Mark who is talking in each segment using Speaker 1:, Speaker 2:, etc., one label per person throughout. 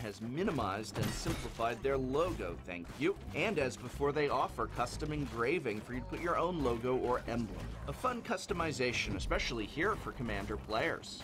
Speaker 1: has minimized and simplified their logo, thank you. And as before, they offer custom engraving for you to put your own logo or emblem. A fun customization, especially here for Commander players.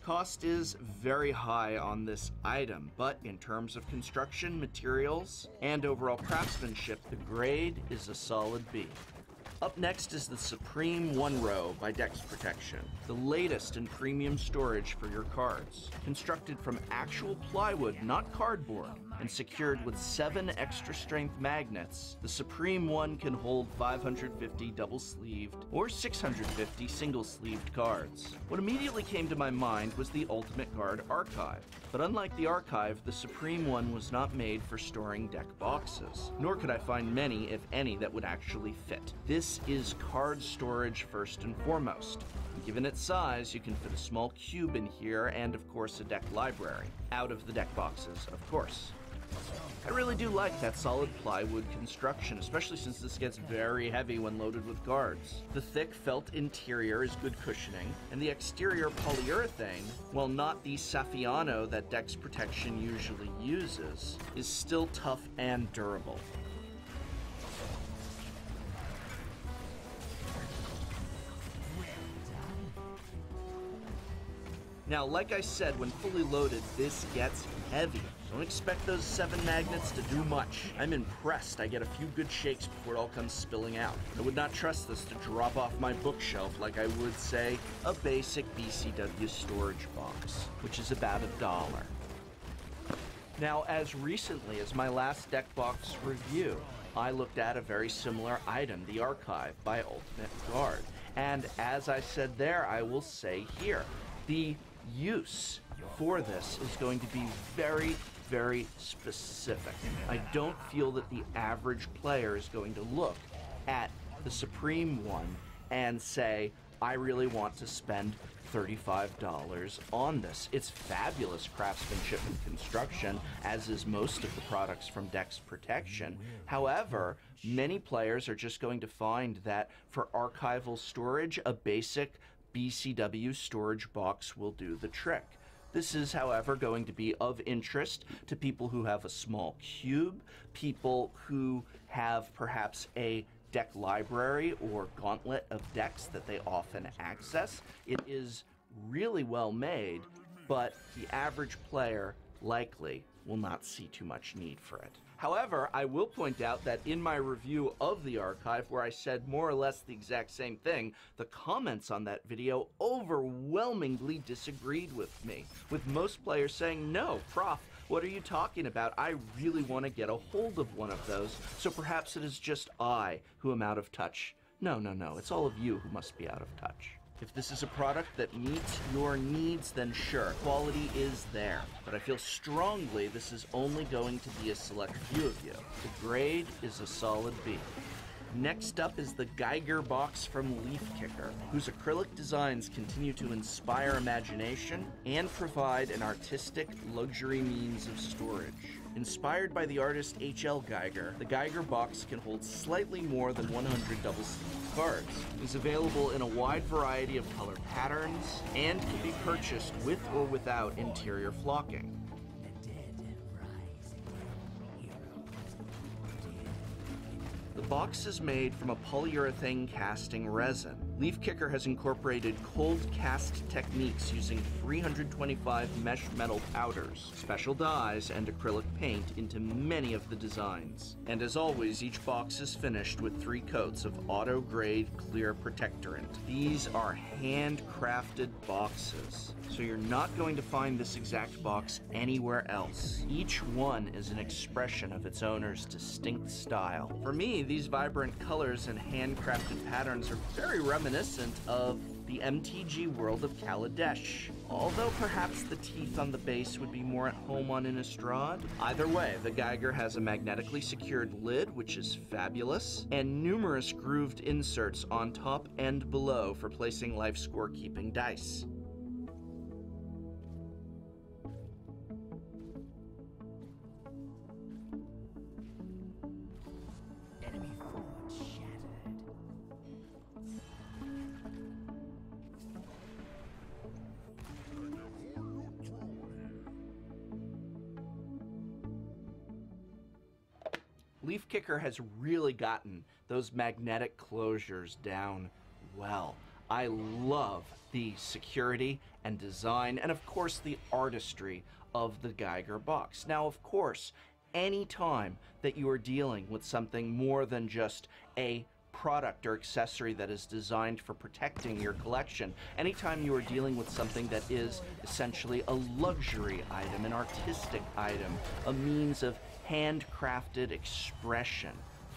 Speaker 1: Cost is very high on this item, but in terms of construction, materials, and overall craftsmanship, the grade is a solid B. Up next is the Supreme One Row by Dex Protection, the latest in premium storage for your cards. Constructed from actual plywood, not cardboard, and secured with 7 extra-strength magnets, the Supreme One can hold 550 double-sleeved or 650 single-sleeved cards. What immediately came to my mind was the Ultimate Guard Archive, but unlike the Archive, the Supreme One was not made for storing deck boxes, nor could I find many, if any, that would actually fit. This is card storage first and foremost. Given its size, you can fit a small cube in here and, of course, a deck library. Out of the deck boxes, of course. I really do like that solid plywood construction, especially since this gets very heavy when loaded with cards. The thick felt interior is good cushioning, and the exterior polyurethane, while not the Saffiano that Dex Protection usually uses, is still tough and durable. Now, like I said, when fully loaded, this gets heavy. Don't expect those 7 magnets to do much. I'm impressed I get a few good shakes before it all comes spilling out. I would not trust this to drop off my bookshelf like I would, say, a basic BCW storage box, which is about $1. Now, as recently as my last deck box review, I looked at a very similar item, the Archive by Ultimate Guard. And as I said there, I will say here, the use for this is going to be very, very specific. I don't feel that the average player is going to look at the Supreme One and say, I really want to spend $35 on this. It's fabulous craftsmanship and construction, as is most of the products from Dex Protection. However, many players are just going to find that for archival storage, a basic BCW storage box will do the trick. This is, however, going to be of interest to people who have a small cube, people who have perhaps a deck library or gauntlet of decks that they often access. It is really well made, but the average player likely will not see too much need for it. However, I will point out that in my review of the Archive, where I said more or less the exact same thing, the comments on that video overwhelmingly disagreed with me, with most players saying, no, Prof, what are you talking about? I really want to get a hold of one of those, so perhaps it is just I who am out of touch. No, it's all of you who must be out of touch. If this is a product that meets your needs, then sure, quality is there. But I feel strongly this is only going to be a select few of you. The grade is a solid B. Next up is the Geiger box from Leaf Kicker, whose acrylic designs continue to inspire imagination and provide an artistic, luxury means of storage. Inspired by the artist H.L. Geiger, the Geiger box can hold slightly more than 100 double-sleeved cards. It is available in a wide variety of color patterns and can be purchased with or without interior flocking. The box is made from a polyurethane casting resin. Leaf Kicker has incorporated cold cast techniques using 325 mesh metal powders, special dyes, and acrylic paint into many of the designs. And as always, each box is finished with 3 coats of auto-grade clear protectorant. These are handcrafted boxes, so you're not going to find this exact box anywhere else. Each one is an expression of its owner's distinct style. For me, these vibrant colors and handcrafted patterns are very reminiscent of the MTG world of Kaladesh, although perhaps the teeth on the base would be more at home on Innistrad. Either way, the Geiger has a magnetically secured lid, which is fabulous, and numerous grooved inserts on top and below for placing life score keeping dice. Leaf Kicker has really gotten those magnetic closures down well. I love the security and design and of course the artistry of the Geiger box. Now of course, any time that you are dealing with something more than just a product or accessory that is designed for protecting your collection, anytime you are dealing with something that is essentially a luxury item, an artistic item, a means of handcrafted expression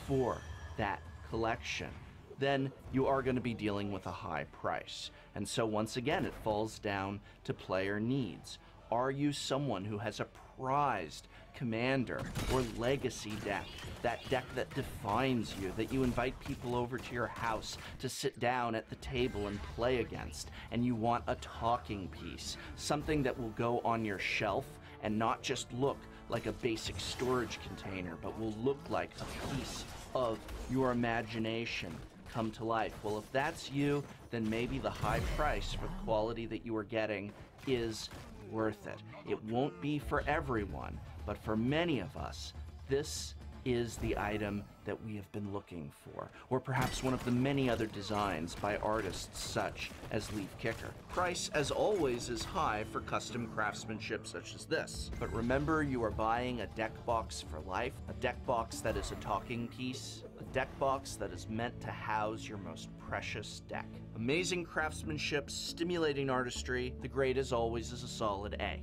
Speaker 1: for that collection, then you are going to be dealing with a high price. And so once again, it falls down to player needs. Are you someone who has a prized commander or legacy deck, that deck that defines you, that you invite people over to your house to sit down at the table and play against, and you want a talking piece, something that will go on your shelf and not just look like a basic storage container, but will look like a piece of your imagination come to life? Well, if that's you, then maybe the high price for the quality that you are getting is worth it. It won't be for everyone, but for many of us, this is the item that we have been looking for, or perhaps one of the many other designs by artists such as Leaf Kicker. Price, as always, is high for custom craftsmanship such as this. But remember, you are buying a deck box for life, a deck box that is a talking piece, a deck box that is meant to house your most precious deck. Amazing craftsmanship, stimulating artistry, the grade as always is a solid A.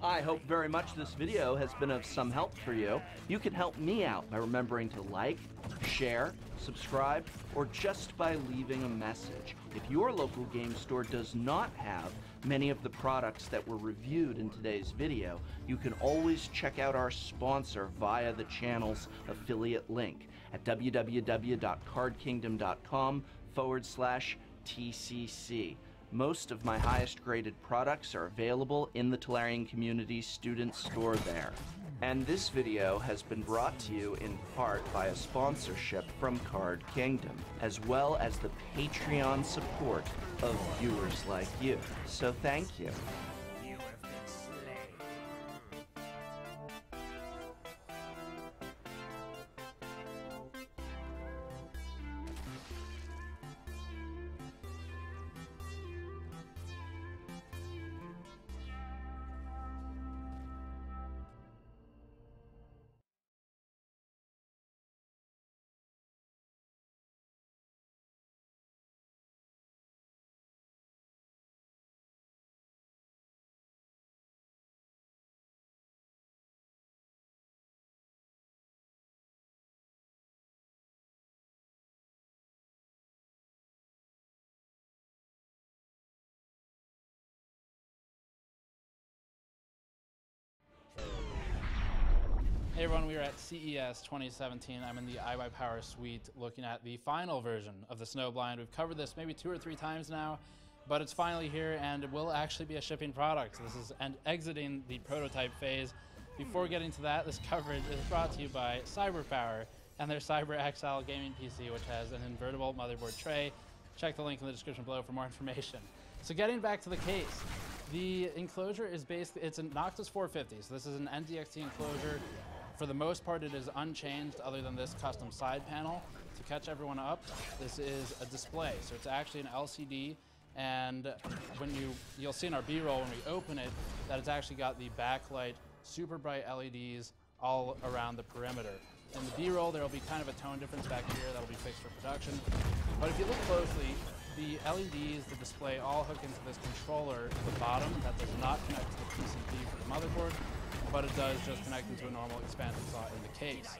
Speaker 1: I hope very much this video has been of some help for you. You can help me out by remembering to like, share, subscribe, or just by leaving a message. If your local game store does not have many of the products that were reviewed in today's video, you can always check out our sponsor via the channel's affiliate link at www.cardkingdom.com/TCC. Most of my highest graded products are available in the Tolarian Community student store there. And this video has been brought to you in part by a sponsorship from Card Kingdom, as well as the Patreon support of viewers like you. So thank you.
Speaker 2: Hey everyone, we are at CES 2017. I'm in the iBuyPower suite looking at the final version of the Snowblind. We've covered this maybe 2 or 3 times now, but it's finally here and it will actually be a shipping product. This is exiting the prototype phase. Before getting to that, this coverage is brought to you by CyberPower and their Cyber XL gaming PC, which has an invertible motherboard tray. Check the link in the description below for more information. So getting back to the case, the enclosure is basically, it's a Noctis 450, so this is an NDXT enclosure. For the most part, it is unchanged other than this custom side panel. To catch everyone up, this is a display. So it's actually an LCD, and when you'll see in our B-roll when we open it, that it's actually got the backlight, super bright LEDs all around the perimeter. In the B-roll, there will be kind of a tone difference back here that'll be fixed for production. But if you look closely, the LEDs, the display, all hook into this controller at the bottom that does not connect to the PCB for the motherboard, but it does just connect into a normal expansion slot in the case.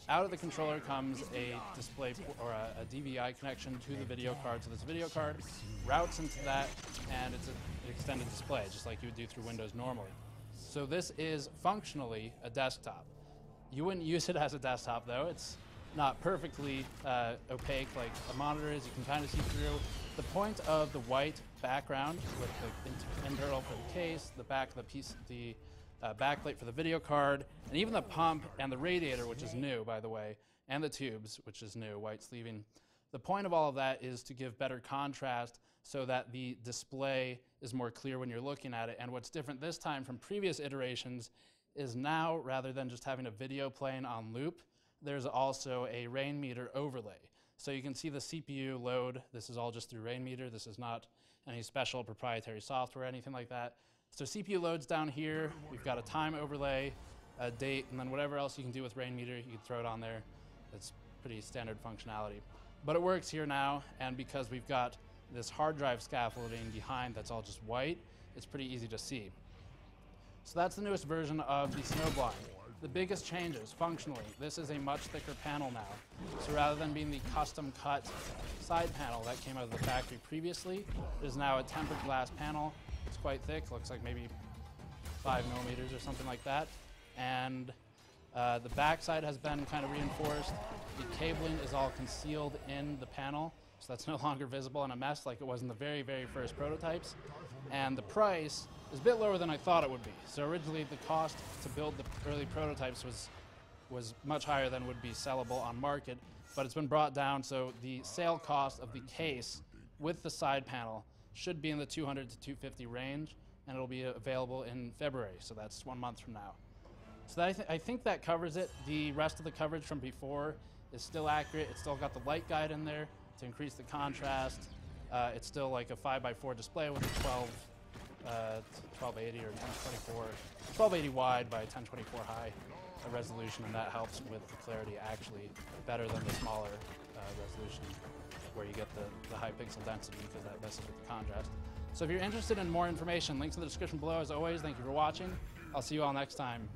Speaker 2: Out of the controller comes a display or a DVI connection to the video card. So this video card routes into that, and it's an extended display, just like you would do through Windows normally. So this is functionally a desktop. You wouldn't use it as a desktop though. It's not perfectly opaque like a monitor is. You can kind of see through. The point of the white background with the internal for the case, the back of the piece, the backlight for the video card, and even the pump and the radiator, which is new, by the way, and the tubes, which is new, white sleeving. The point of all of that is to give better contrast so that the display is more clear when you're looking at it. And what's different this time from previous iterations is now, rather than just having a video playing on loop, there's also a rain meter overlay. So you can see the CPU load. This is all just through rain meter. This is not any special proprietary software or anything like that. So CPU loads down here. We've got a time overlay, a date, and then whatever else you can do with rain meter, you can throw it on there. It's pretty standard functionality. But it works here now, and because we've got this hard drive scaffolding behind that's all just white, it's pretty easy to see. So that's the newest version of the Snowblind. The biggest changes, functionally, this is a much thicker panel now. So rather than being the custom cut side panel that came out of the factory previously, it is now a tempered glass panel. It's quite thick, looks like maybe 5 millimeters or something like that. And the back side has been kind of reinforced. The cabling is all concealed in the panel, so that's no longer visible in a mess like it was in the very, very first prototypes. And the price is a bit lower than I thought it would be. So originally the cost to build the early prototypes was much higher than would be sellable on market, but it's been brought down, so the sale cost of the case with the side panel should be in the $200 to $250 range, and it'll be available in February, so that's 1 month from now. So I think that covers it. The rest of the coverage from before is still accurate. It's still got the light guide in there to increase the contrast. It's still like a 5x4 display with a 1280 or 1024, 1280 wide by 1024 high resolution, and that helps with the clarity actually better than the smaller resolution where you get the high pixel density, because that messes with the contrast. So if you're interested in more information, links in the description below. As always, thank you for watching. I'll see you all next time.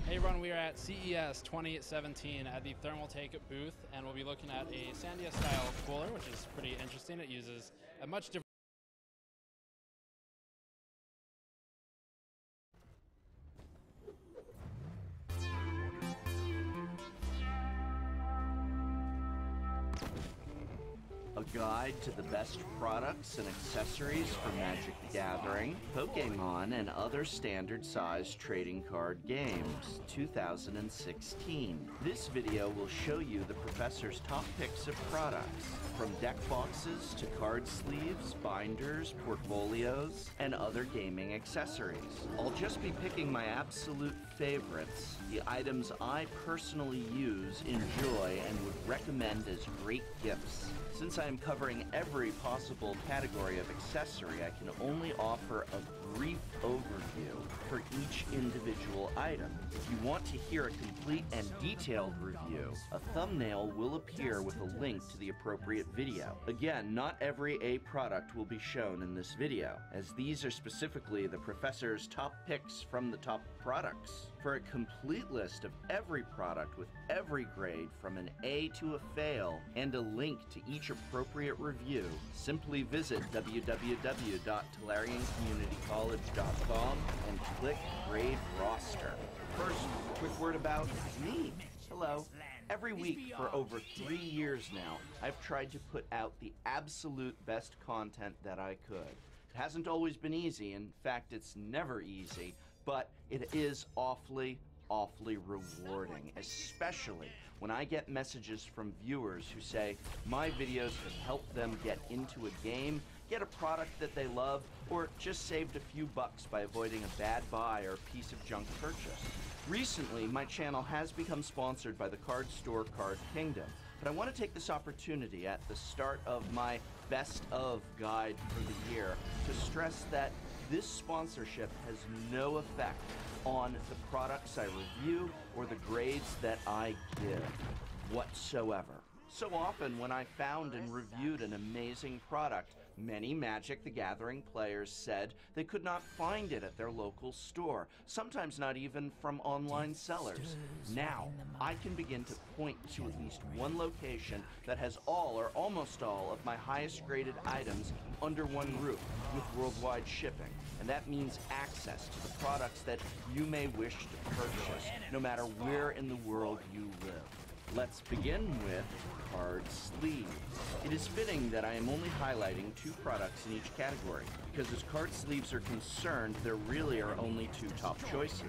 Speaker 2: Hey everyone, we are at CES 2017 at the Thermal Take booth, and we'll be looking at a Sandia style cooler, which is pretty interesting. It uses a much different
Speaker 1: A guide to the best products and accessories for Magic the Gathering, Pokemon, and other standard-sized trading card games, 2016. This video will show you the professor's top picks of products, from deck boxes to card sleeves, binders, portfolios, and other gaming accessories. I'll just be picking my absolute favorites, the items I personally use, enjoy, and would recommend as great gifts. Since I am covering every possible category of accessory, I can only offer a brief overview for each individual item. If you want to hear a complete and detailed review, a thumbnail will appear with a link to the appropriate video. Again, not every A product will be shown in this video, as these are specifically the professor's top picks from the top products. For a complete list of every product with every grade from an A to a fail, and a link to each appropriate review, simply visit www.talariancommunitycollege.com and click Grade Roster. First, a quick word about me. Hello. Every week for over 3 years now, I've tried to put out the absolute best content that I could. It hasn't always been easy. In fact, it's never easy, but it is awfully rewarding, especially when I get messages from viewers who say my videos have helped them get into a game, get a product that they love, or just saved a few bucks by avoiding a bad buy or piece of junk purchase. Recently, my channel has become sponsored by the card store Card Kingdom, but I want to take this opportunity at the start of my Best of guide for the year to stress that this sponsorship has no effect on the products I review or the grades that I give whatsoever. So often when I found and reviewed an amazing product, many Magic the Gathering players said they could not find it at their local store, sometimes not even from online sellers. Now, I can begin to point to at least one location that has all or almost all of my highest graded items under one roof with worldwide shipping. And that means access to the products that you may wish to purchase, no matter where in the world you live. Let's begin with card sleeves. It is fitting that I am only highlighting 2 products in each category, because as card sleeves are concerned, there really are only 2 top choices,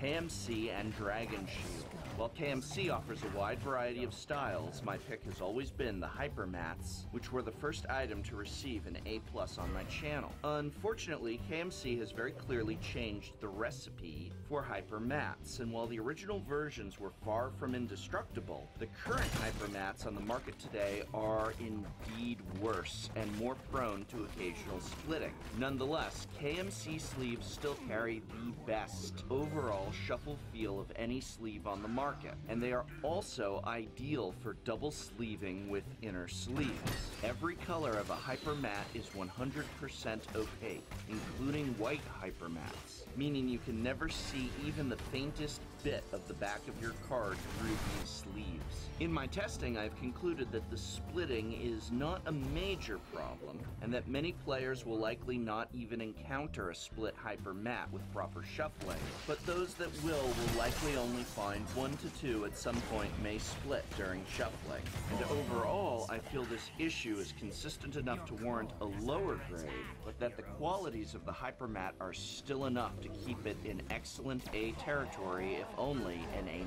Speaker 1: KMC and Dragon Shield. While KMC offers a wide variety of styles, my pick has always been the Hyper Mats, which were the first item to receive an A+ on my channel. Unfortunately, KMC has very clearly changed the recipe for Hyper Mats, and while the original versions were far from indestructible, the current Hyper Mats on the market today are indeed worse and more prone to occasional splitting. Nonetheless, KMC sleeves still carry the best overall shuffle feel of any sleeve on the market, and they are also ideal for double sleeving with inner sleeves. Every color of a Hyper Mat is 100% opaque, including white Hyper Mats, meaning you can never see even the faintest bit of the back of your card through these sleeves. In my testing, I've concluded that the splitting is not a major problem, and that many players will likely not even encounter a split Hyper Mat with proper shuffling, but those that will likely only find 1 to 2 at some point may split during shuffling. And overall, I feel this issue is consistent enough to warrant a lower grade, but that the qualities of the Hyper Mat are still enough to keep it in excellent A territory, if only an A-.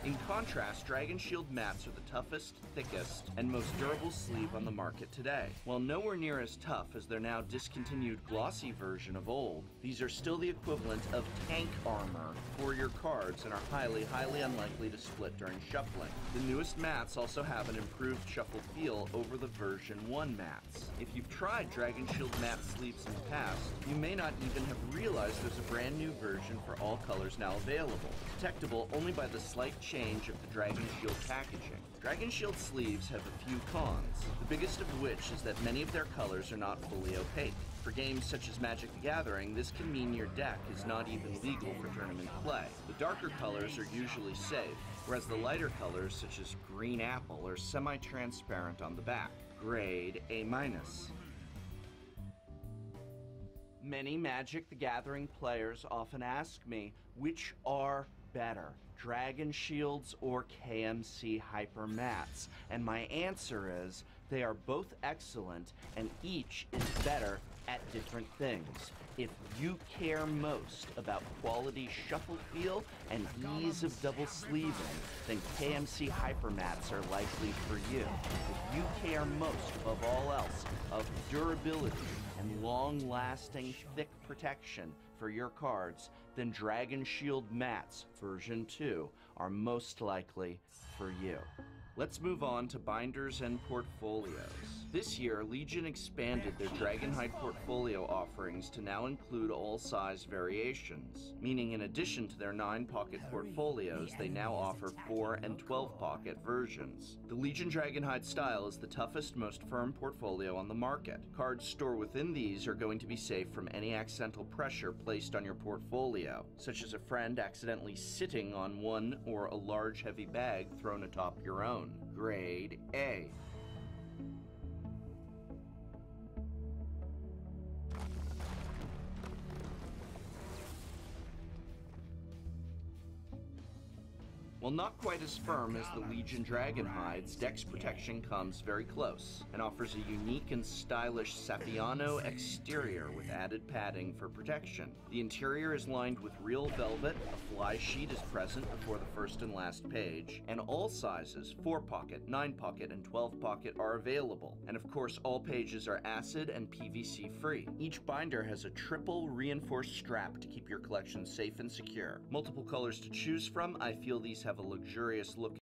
Speaker 1: In contrast, Dragon Shield mats are the toughest, thickest, and most durable sleeve on the market today. While nowhere near as tough as their now discontinued glossy version of old, these are still the equivalent of tank armor for your cards and are highly unlikely to split during shuffling. The newest mats also have an improved shuffle feel over the version 1 mats. If you've tried Dragon Shield mat sleeves in the past, you may not even have realized there's a brand new version for all colors now available, detectable only by the slight change of the Dragon Shield packaging. Dragon Shield sleeves have a few cons, the biggest of which is that many of their colors are not fully opaque. For games such as Magic the Gathering, this can mean your deck is not even legal for tournament play. The darker colors are usually safe, whereas the lighter colors such as green apple are semi-transparent on the back. Grade A-. Many Magic the Gathering players often ask me which are better, Dragon Shields or KMC Hyper Mats, and my answer is they are both excellent and each is better at different things. If you care most about quality shuffle feel and ease of double sleeving, then KMC Hyper Mats are likely for you. If you care most, above all else, of durability and long-lasting thick protection for your cards, then Dragon Shield Mats version 2 are most likely for you. Let's move on to binders and portfolios. This year, Legion expanded their Dragonhide portfolio offerings to now include all size variations, meaning in addition to their 9-pocket portfolios, they now offer 4 and 12-pocket versions. The Legion Dragonhide style is the toughest, most firm portfolio on the market. Cards stored within these are going to be safe from any accidental pressure placed on your portfolio, such as a friend accidentally sitting on one or a large heavy bag thrown atop your own. Grade A. While not quite as firm as the Legion Dragonhides, Dex protection comes very close and offers a unique and stylish Sapiano exterior with added padding for protection. The interior is lined with real velvet, a fly sheet is present before the first and last page, and all sizes, 4-pocket, 9-pocket, and 12-pocket are available. And of course, all pages are acid and PVC free. Each binder has a triple reinforced strap to keep your collection safe and secure. Multiple colors to choose from, I feel these have a luxurious look